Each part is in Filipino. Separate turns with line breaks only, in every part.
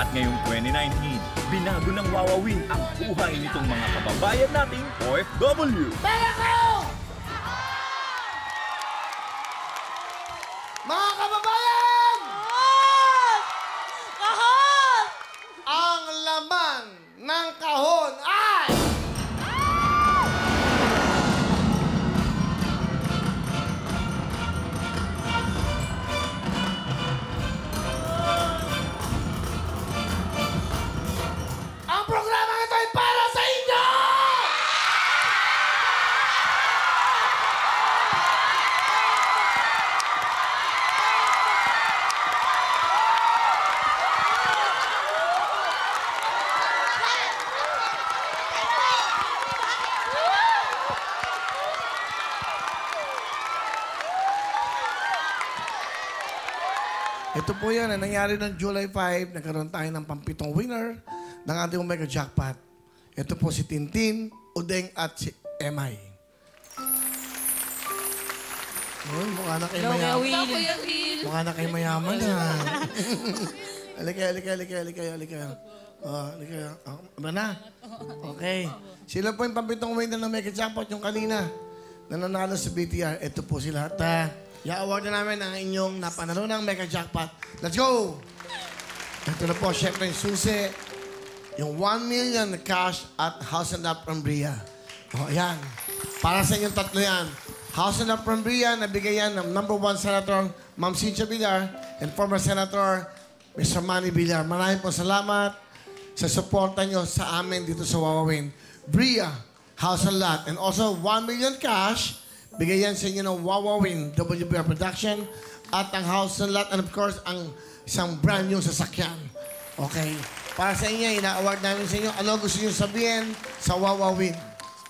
At ngayong 2019, binago ng Wawawin ang buhay nitong mga kababayan nating OFW.
Mga kababayan!
Kahon!
Ang laman ng kahon ay... Ang programa ito ay para sa inyo! Ito po yan, ang nangyari ng July 5, nagkaroon tayo ng pampitong winner ng ating Omega Jackpot. Ito po si Tintin, Udeng at si Emay. Oh, mukha na kayo mayaman. Mukha na kayo mayaman ha. Halika. Oh, halika. Aba na? Okay. Sila po yung pampitong winner ng Omega Jackpot, yung kanina, na nanalo sa BTR. Ito po sila. I-award na namin ang inyong napanalo ng Mega Jackpot. Let's go! Ito na po, syempre yung susi. Yung 1 million na cash at House and Lot from Bria. O, ayan. Para sa inyong tatlo yan. House and Lot from Bria, nabigay yan ng #1 Senator, Ma'am Cynthia Villar, and former Senator, Mr. Manny Villar. Maraming po salamat sa suporta nyo sa amin dito sa Wawawin. Bria, House and Lot, and also 1 million cash. Bigay yan sa inyo ng Wawawin WBR Production at ang House and Lot and of course, ang isang brand new sasakyan. Okay. Para sa inyo, ina-award namin sa inyo. Ano gusto nyo sabihin sa Wawawin?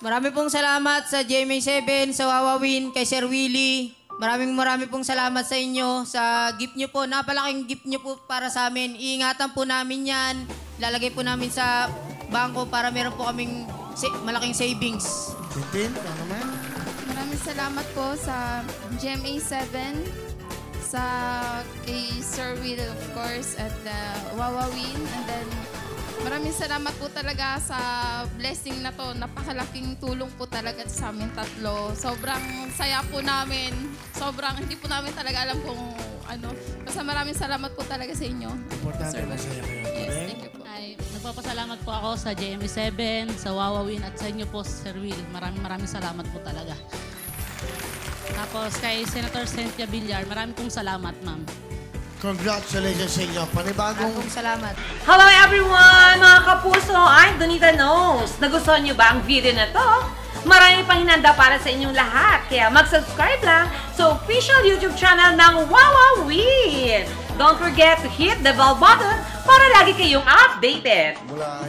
Marami pong salamat sa GMA7, sa Wawawin, kay Sir Willie. Marami pong salamat sa inyo, sa gift nyo po. Napalaking gift nyo po para sa amin. Iingatan po namin yan. Lalagay po namin sa bangko para meron po kaming malaking savings.
Tintin, ano naman?
Maraming salamat po sa GMA7, sa kay Sir Will, of course, at Wawawin. And then, maraming salamat po talaga sa blessing na to. Napakalaking tulong po talaga sa amin tatlo. Sobrang saya po namin. Sobrang hindi po namin talaga alam kung ano. Basta maraming salamat po talaga sa inyo.
Importante
Sir
na
Will.
saya kayo.
Yes, thank you po.
Ay, nagpapasalamat po ako sa GMA7, sa Wawawin at sa inyo po, Sir Will. Maraming salamat po talaga. Tapos kay Senator Cynthia Villar, maraming pong salamat, ma'am.
Congratulations sa inyo. Panibagong...
Maraming salamat.
Hello everyone! Mga kapuso, I'm Donita Knows. Nagustuhan niyo ba ang video na to? Marami pang hinanda para sa inyong lahat. Kaya mag-subscribe lang sa official YouTube channel ng Wawawin. Don't forget to hit the bell button para lagi kayong updated.
Mula